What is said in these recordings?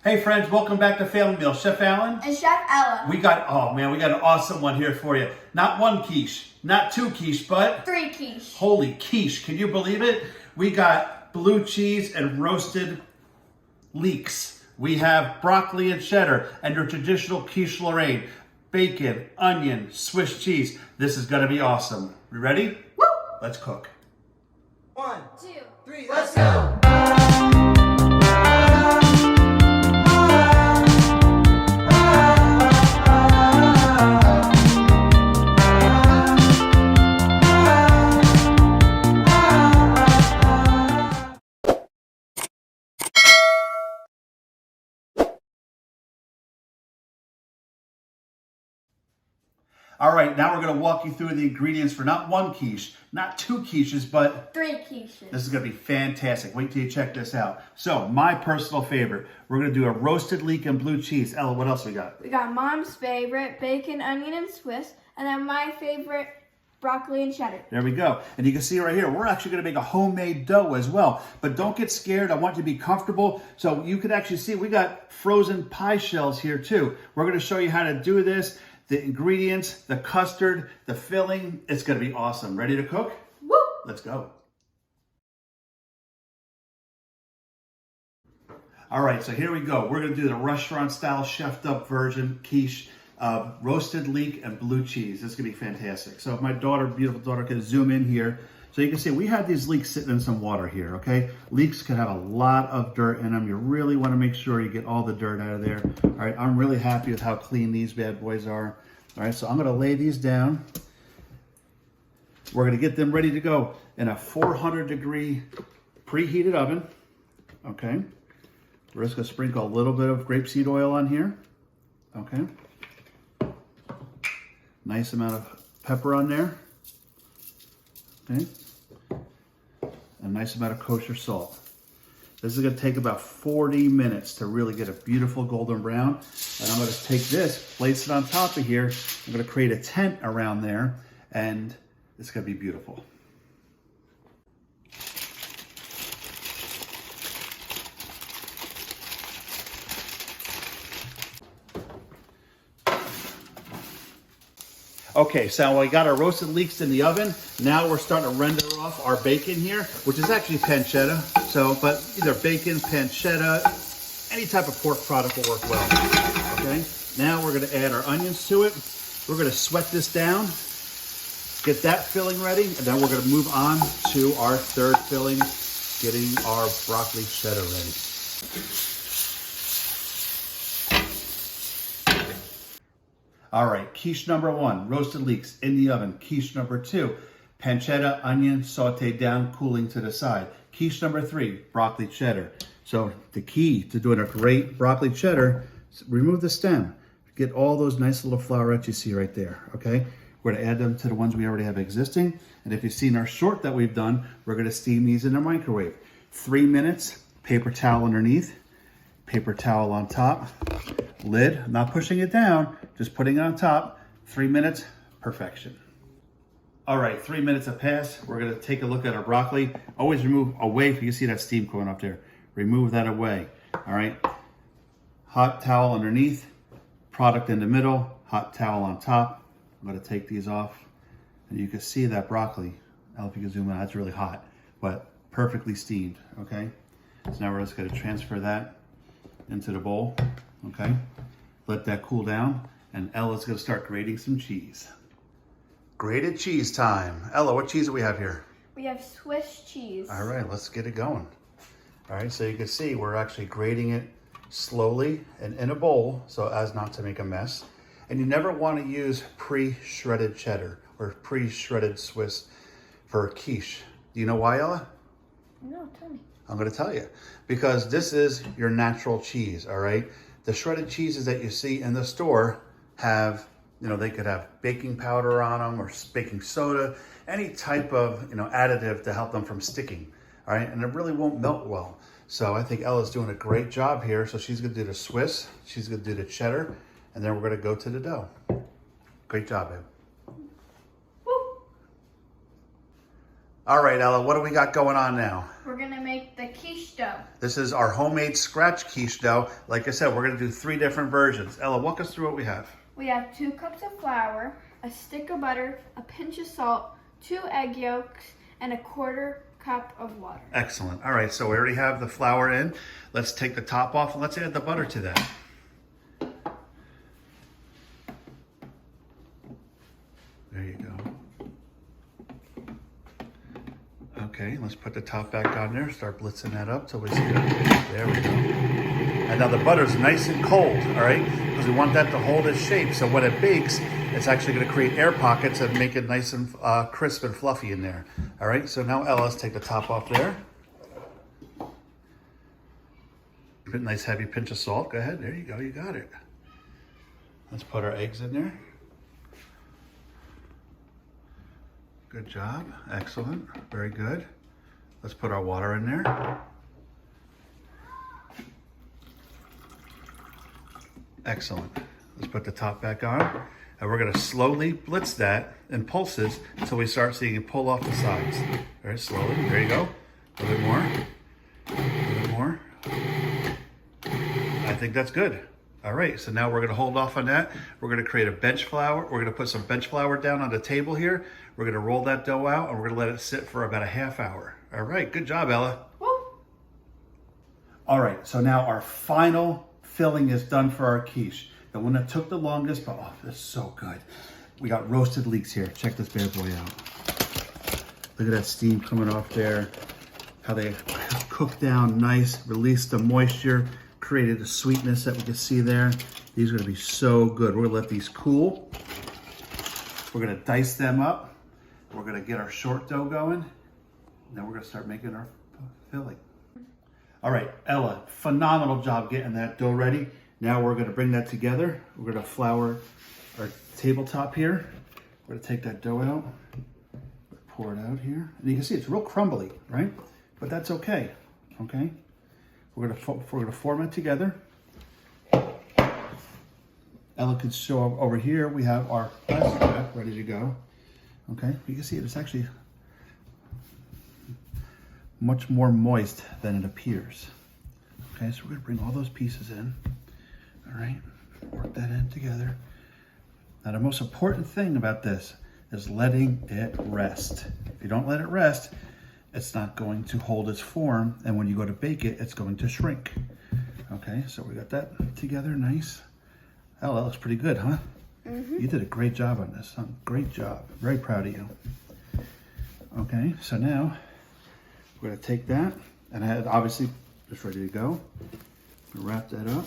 Hey friends, welcome back to Family Meal. Chef Alan. And Chef Ella. We got an awesome one here for you. Not one quiche, not two quiche, but 3 quiche. Holy quiche, can you believe it? We got blue cheese and roasted leeks. We have broccoli and cheddar and your traditional quiche Lorraine. Bacon, onion, Swiss cheese. This is gonna be awesome. You ready? Woo! Let's cook. 1, 2, 3, let's go! All right, now we're gonna walk you through the ingredients for not one quiche, not two quiches, but 3 quiches. this is gonna be fantastic. Wait till you check this out. So, my personal favorite, we're gonna do a roasted leek and blue cheese. Ella, what else we got? We got Mom's favorite, bacon, onion, and Swiss. And then my favorite, broccoli and cheddar. There we go. And you can see right here, we're actually gonna make a homemade dough as well. But don't get scared, I want you to be comfortable. So you can actually see, we got frozen pie shells here too. We're gonna show you how to do this, the ingredients, the custard, the filling. It's gonna be awesome. Ready to cook? Woo! Let's go. All right, so here we go. We're gonna do the restaurant style chefed up version quiche of roasted leek and blue cheese. This is gonna be fantastic. So if my daughter, beautiful daughter, can zoom in here. So you can see we have these leeks sitting in some water here, okay? Leeks can have a lot of dirt in them. You really wanna make sure you get all the dirt out of there. All right, I'm really happy with how clean these bad boys are. All right, so I'm gonna lay these down. We're gonna get them ready to go in a 400-degree preheated oven, okay? We're just gonna sprinkle a little bit of grapeseed oil on here, okay? Nice amount of pepper on there, okay? A nice amount of kosher salt. This is gonna take about 40 minutes to really get a beautiful golden brown. And I'm gonna take this, place it on top of here. I'm gonna create a tent around there, and it's gonna be beautiful. Okay, so we got our roasted leeks in the oven. Now we're starting to render off our bacon here, which is actually pancetta. So, but either bacon, pancetta, any type of pork product will work well. Okay, now we're gonna add our onions to it. We're gonna sweat this down, get that filling ready, and then we're gonna move on to our third filling, getting our broccoli cheddar ready. All right, quiche number 1, roasted leeks in the oven. Quiche number 2, pancetta, onion, sauteed down, cooling to the side. Quiche number 3, broccoli cheddar. So the key to doing a great broccoli cheddar is remove the stem. Get all those nice little flowerets you see right there, okay? We're gonna add them to the ones we already have existing. And if you've seen our short that we've done, we're gonna steam these in the microwave. 3 minutes, paper towel underneath, paper towel on top, lid, I'm not pushing it down, just putting it on top. 3 minutes, perfection. All right, 3 minutes have passed. We're gonna take a look at our broccoli. Always remove away, if you see that steam going up there. Remove that away, all right? Hot towel underneath, product in the middle, hot towel on top. I'm gonna take these off. And you can see that broccoli. I don't know if you can zoom in, that's really hot, but perfectly steamed, okay? So now we're just gonna transfer that into the bowl, okay? Let that cool down, and Ella's gonna start grating some cheese. Grated cheese time. Ella, what cheese do we have here? We have Swiss cheese. All right, let's get it going. All right, so you can see we're actually grating it slowly and in a bowl so as not to make a mess. And you never wanna use pre-shredded cheddar or pre-shredded Swiss for a quiche. Do you know why, Ella? No, tell me. I'm gonna tell you, because this is your natural cheese, all right? The shredded cheeses that you see in the store have, they could have baking powder on them or baking soda, any type of, additive to help them from sticking, all right? And it really won't melt well. So I think Ella's doing a great job here. So she's gonna do the Swiss, she's gonna do the cheddar, and then we're gonna go to the dough. Great job, babe. Woo! All right, Ella, what do we got going on now? We're gonna make the quiche dough. This is our homemade scratch quiche dough. Like I said, we're gonna do 3 different versions. Ella, walk us through what we have. We have 2 cups of flour, a stick of butter, a pinch of salt, 2 egg yolks, and a 1/4 cup of water. Excellent. All right, so we already have the flour in. Let's take the top off and let's add the butter to that. There you go. Okay, let's put the top back on there. Start blitzing that up till we see it. There we go. And now the butter's nice and cold, all right? Because we want that to hold its shape. So when it bakes, it's actually going to create air pockets and make it nice and crisp and fluffy in there. All right, so now Ella, let's take the top off there. Put a nice heavy pinch of salt. Go ahead, there you go, you got it. Let's put our eggs in there. Good job, excellent, very good. Let's put our water in there. Excellent. Let's put the top back on. And we're gonna slowly blitz that in pulses until we start seeing it pull off the sides. Very slowly, there you go. A little bit more, a little bit more. I think that's good. All right, so now we're gonna hold off on that. We're gonna create a bench flour. We're gonna put some bench flour down on the table here. We're gonna roll that dough out and we're gonna let it sit for about a ½ hour. All right, good job, Ella. Woo! All right, so now our final filling is done for our quiche. The one that took the longest, but oh, this is so good. We got roasted leeks here. Check this bad boy out. Look at that steam coming off there. How they cooked down nice, released the moisture, created the sweetness that we can see there. These are gonna be so good. We're gonna let these cool. We're gonna dice them up. We're gonna get our short dough going. Then we're gonna start making our filling. All right, Ella, phenomenal job getting that dough ready. Now we're gonna bring that together. We're gonna flour our tabletop here. We're gonna take that dough out, pour it out here. And you can see it's real crumbly, right? But that's okay, okay? We're gonna form it together. Ella can show up over here. We have our plastic wrap ready to go. Okay, you can see it's actually much more moist than it appears. Okay, so we're gonna bring all those pieces in. All right, work that in together. Now the most important thing about this is letting it rest. If you don't let it rest, it's not going to hold its form, and when you go to bake it, it's going to shrink. Okay, so we got that together, nice. Oh, that looks pretty good, huh? You did a great job on this, huh? Great job, very proud of you. Okay, so now we're gonna take that, and I had obviously just ready to go. Wrap that up.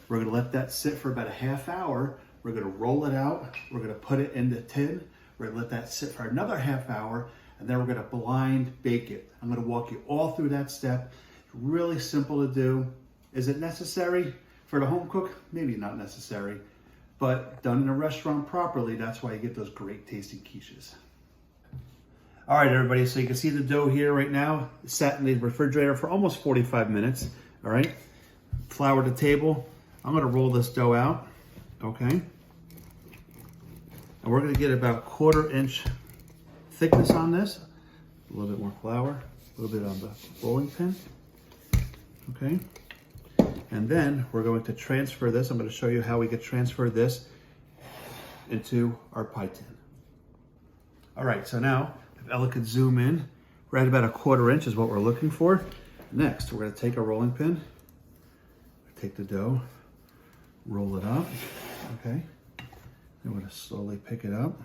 We're gonna let that sit for about a ½ hour. We're gonna roll it out. We're gonna put it in the tin. We're gonna let that sit for another ½ hour, and then we're gonna blind bake it. I'm gonna walk you all through that step. It's really simple to do. Is it necessary for the home cook? Maybe not necessary, but done in a restaurant properly, that's why you get those great tasting quiches. All right, everybody, so you can see the dough here right now. It sat in the refrigerator for almost 45 minutes, all right? Flour to table. I'm gonna roll this dough out, okay? And we're gonna get about 1/4 inch thickness on this. A little bit more flour, a little bit on the rolling pin, okay? And then we're going to transfer this. I'm gonna show you how we can transfer this into our pie tin. All right, so now, if Ella could zoom in, right about a 1/4 inch is what we're looking for. Next, we're gonna take a rolling pin, take the dough, roll it up, okay? Then we're gonna slowly pick it up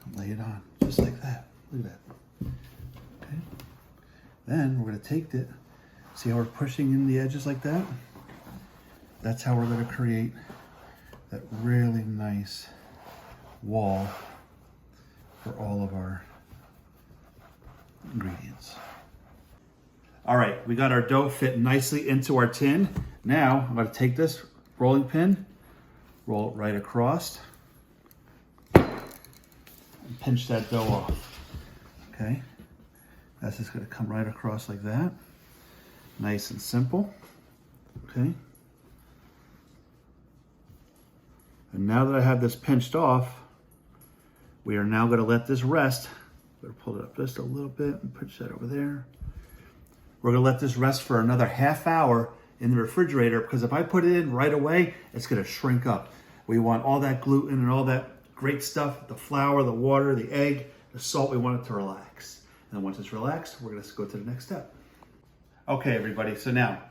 and lay it on, just like that. Look at that, okay? Then we're gonna take it, see how we're pushing in the edges like that? That's how we're gonna create that really nice wall for all of our ingredients. All right, we got our dough fit nicely into our tin. Now, I'm gonna take this rolling pin, roll it right across, and pinch that dough off, okay? That's just gonna come right across like that. Nice and simple, okay? And now that I have this pinched off, We are now going to let this rest. I'm going to pull it up just a little bit and push that over there. We're going to let this rest for another half hour in the refrigerator, because if I put it in right away, it's going to shrink up. We want all that gluten and all that great stuff, the flour, the water, the egg, the salt, we want it to relax. And once it's relaxed, we're going to go to the next step. Okay, everybody, so now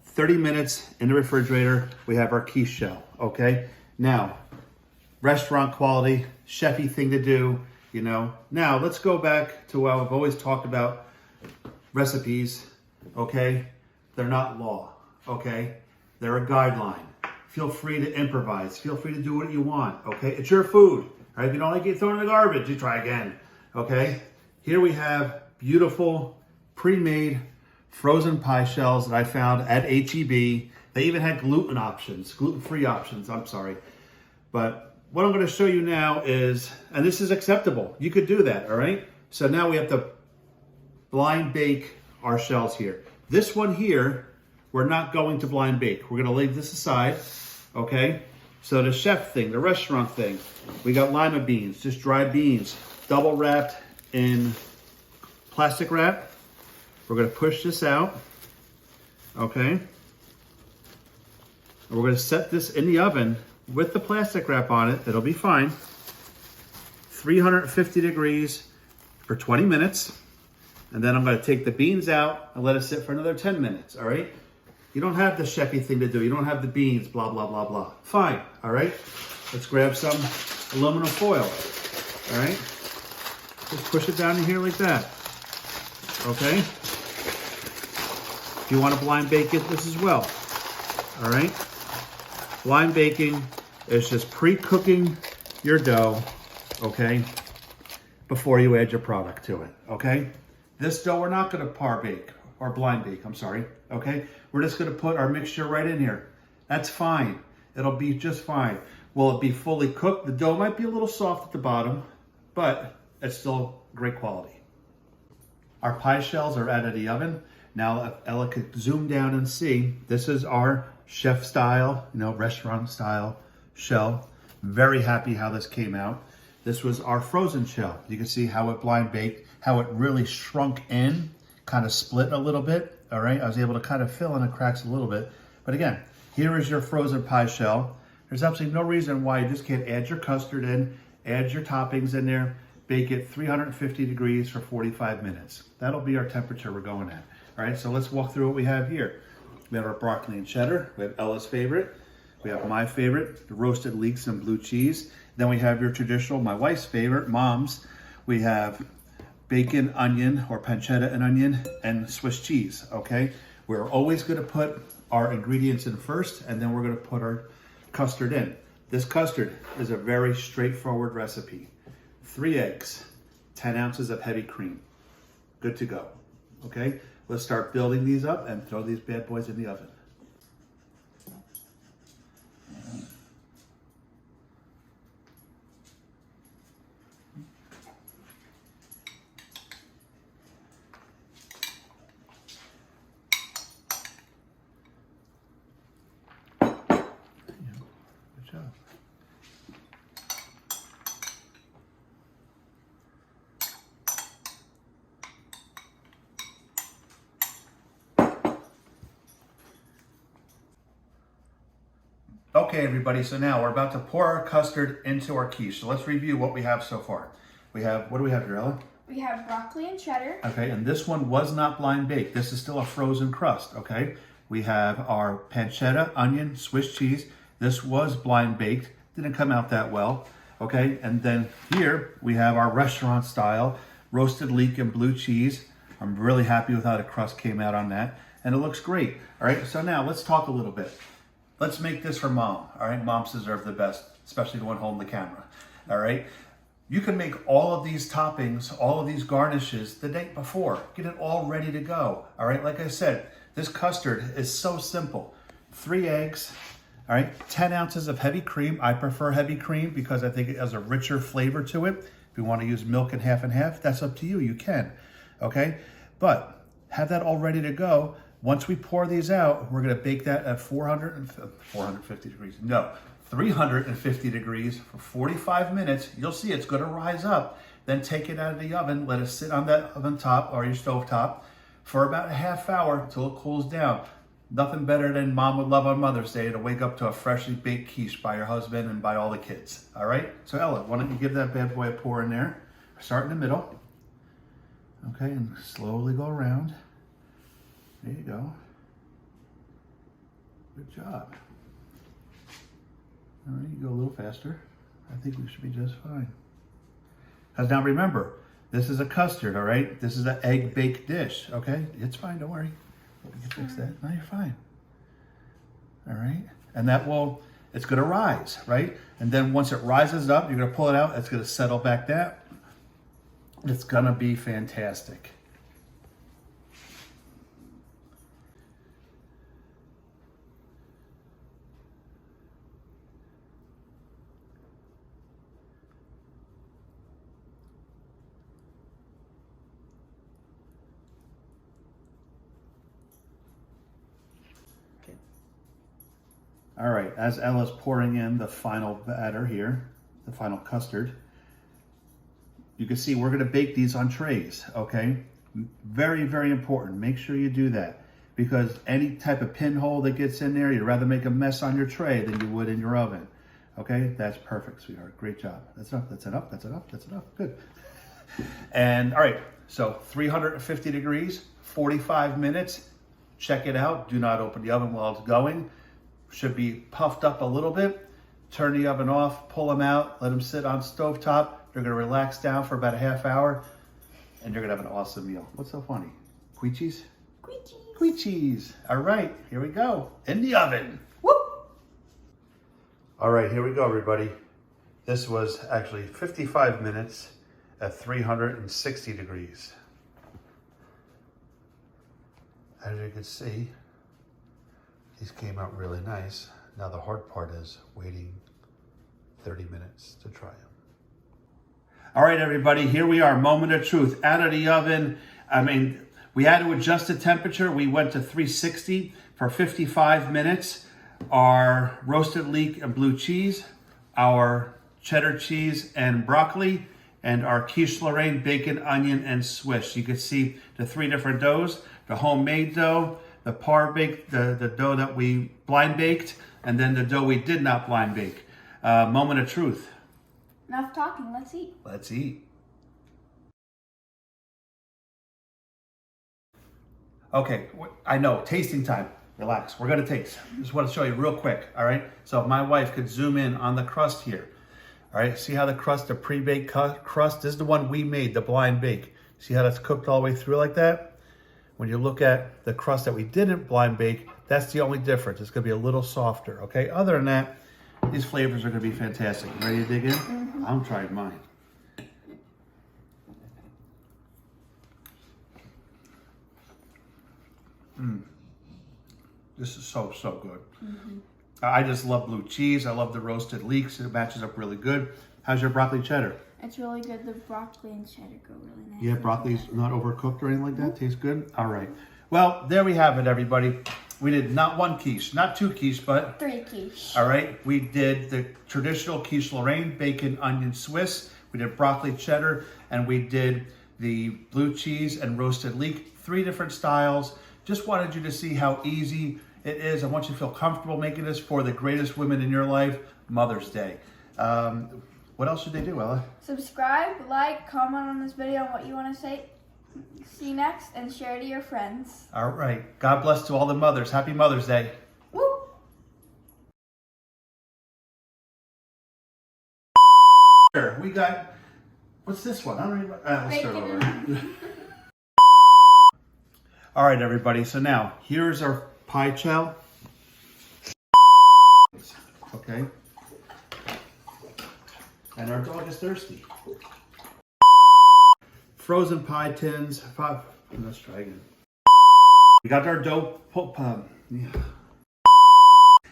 30 minutes in the refrigerator, we have our quiche shell, okay? Now, restaurant quality, chefy thing to do, you know. Now, let's go back to what I've always talked about, recipes, okay? They're not law, okay? They're a guideline. Feel free to improvise. Feel free to do what you want, okay? It's your food, right? If you don't like it, throw it in the garbage. You try again, okay? Here we have beautiful, pre-made frozen pie shells that I found at H-E-B. They even had gluten options, gluten-free options, I'm sorry. But what I'm gonna show you now is, and this is acceptable. You could do that, all right? So now we have to blind bake our shells here. This one here, we're not going to blind bake. We're gonna leave this aside, okay? So the chef thing, the restaurant thing, we got lima beans, just dry beans, double wrapped in plastic wrap. We're gonna push this out, okay? And we're gonna set this in the oven with the plastic wrap on it. It'll be fine. 350 degrees for 20 minutes. And then I'm gonna take the beans out and let it sit for another 10 minutes, all right? You don't have the chefy thing to do. You don't have the beans, blah, blah, blah, blah. Fine, all right? Let's grab some aluminum foil, all right? Just push it down in here like that, okay? If you want to blind bake it, this as well, all right? Blind baking is just pre-cooking your dough, okay, before you add your product to it, okay? This dough we're not going to par bake, or blind bake, I'm sorry, okay? We're just going to put our mixture right in here. That's fine. It'll be just fine. Will it be fully cooked? The dough might be a little soft at the bottom, but it's still great quality. Our pie shells are out of the oven. Now, if Ella could zoom down and see, this is our chef style, you know, restaurant style shell. Very happy how this came out. This was our frozen shell. You can see how it blind baked, how it really shrunk in, kind of split a little bit, all right? I was able to kind of fill in the cracks a little bit. But again, here is your frozen pie shell. There's absolutely no reason why you just can't add your custard in, add your toppings in there, bake it 350 degrees for 45 minutes. That'll be our temperature we're going at. All right, so let's walk through what we have here. We have our broccoli and cheddar. We have Ella's favorite. We have my favorite, the roasted leeks and blue cheese. Then we have your traditional, my wife's favorite, Mom's. We have bacon, onion, or pancetta and onion, and Swiss cheese, okay? We're always gonna put our ingredients in first, and then we're gonna put our custard in. This custard is a very straightforward recipe. 3 eggs, 10 ounces of heavy cream. Good to go, okay? Let's start building these up and throw these bad boys in the oven. Good job. Okay, everybody, so now we're about to pour our custard into our quiche. So let's review what we have so far. We have, what do we have here, Ella? We have broccoli and cheddar. Okay, and this one was not blind baked. This is still a frozen crust, okay? We have our pancetta, onion, Swiss cheese. This was blind baked, didn't come out that well, okay? And then here we have our restaurant style roasted leek and blue cheese. I'm really happy with how the crust came out on that, and it looks great. All right, so now let's talk a little bit. Let's make this for Mom, all right? Moms deserve the best, especially going home the camera, all right? You can make all of these toppings, all of these garnishes the night before. Get it all ready to go, all right? Like I said, this custard is so simple. 3 eggs, all right? 10 ounces of heavy cream. I prefer heavy cream because I think it has a richer flavor to it. If you want to use milk and half, that's up to you, you can, okay? But have that all ready to go. Once we pour these out, we're gonna bake that at 450 degrees. No, 350 degrees for 45 minutes. You'll see it's going to rise up. Then take it out of the oven. Let it sit on that oven top or your stove top for about a half hour until it cools down. Nothing better than mom would love on Mother's Day to wake up to a freshly baked quiche by your husband and by all the kids. All right? So Ella, why don't you give that bad boy a pour in there? Start in the middle. Okay, and slowly go around. There you go. Good job. All right, you go a little faster. I think we should be just fine. Because now remember, this is a custard, all right? This is an egg baked dish, okay? It's fine, don't worry. We can fix that. No, you're fine. All right? And that will, it's gonna rise, right? And then once it rises up, you're gonna pull it out, it's gonna settle back down. It's gonna be fantastic. All right, as Ella's pouring in the final batter here, the final custard, you can see we're gonna bake these on trays, okay? Very, very important, make sure you do that because any type of pinhole that gets in there, you'd rather make a mess on your tray than you would in your oven, okay? That's perfect, sweetheart, great job. That's enough, that's enough, that's enough, that's enough, good. And all right, so 350 degrees, 45 minutes, check it out. Do not open the oven while it's going. Should be puffed up a little bit. Turn the oven off, pull them out, let them sit on stovetop. They're gonna relax down for about a half hour and you're gonna have an awesome meal. What's so funny? Quiches? Quiche. Quiches. All right, here we go. In the oven. Whoop! All right, here we go, everybody. This was actually 55 minutes at 360 degrees. As you can see, these came out really nice. Now the hard part is waiting 30 minutes to try them. All right, everybody, here we are, moment of truth, out of the oven. I mean, we had to adjust the temperature. We went to 360 for 55 minutes. Our roasted leek and blue cheese, our cheddar cheese and broccoli, and our quiche Lorraine, bacon, onion, and Swiss. You can see the three different doughs, the homemade dough, the par baked, the dough that we blind baked, and then the dough we did not blind bake. Moment of truth. Enough talking, let's eat. Let's eat. Okay, I know, tasting time. Relax, we're gonna taste. Just want to show you real quick, all right? So if my wife could zoom in on the crust here. All right, see how the crust, the pre-baked crust, this is the one we made, the blind bake. See how that's cooked all the way through like that? When you look at the crust that we didn't blind bake, that's the only difference. It's gonna be a little softer, okay? Other than that, these flavors are gonna be fantastic. Ready to dig in? Mm-hmm. I'm trying mine. This is so, so good. Mm-hmm. I just love blue cheese. I love the roasted leeks. It matches up really good. How's your broccoli cheddar? It's really good. The broccoli and cheddar go really nice. Yeah, broccoli's not overcooked or anything like that. Tastes good. All right. Well, there we have it, everybody. We did not one quiche, not two quiche, but 3 quiche. All right. We did the traditional quiche Lorraine, bacon, onion, Swiss. We did broccoli cheddar, and we did the blue cheese and roasted leek. 3 different styles. Just wanted you to see how easy it is. I want you to feel comfortable making this for the greatest women in your life, Mother's Day. What else should they do, Ella? Subscribe, like, comment on this video on what you want to see next, and share to your friends. All right. God bless to all the mothers. Happy Mother's Day. Woo! We got, what's this one? I don't even, let's start over. All right, everybody. So now, here's our pie shell. Okay. And our dog is thirsty. Frozen pie tins. Let's try again. We got our dough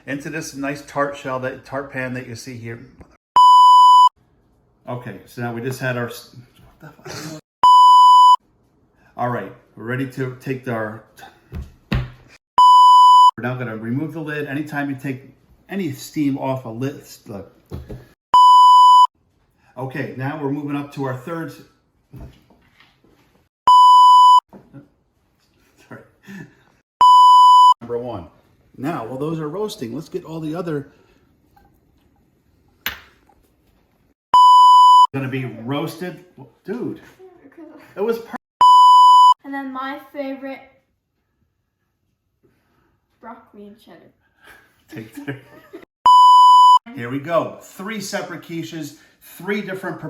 into this nice tart shell, that tart pan that you see here. Okay, so now we just had our. All right, we're ready to take our. We're now going to remove the lid. Anytime you take any steam off a list. Okay, now we're moving up to our third. Sorry. Number one. Now, while those are roasting, let's get all the other. Gonna be roasted, dude. It was. And then my favorite, broccoli and cheddar. Take three. Here we go. 3 separate quiches, 3 different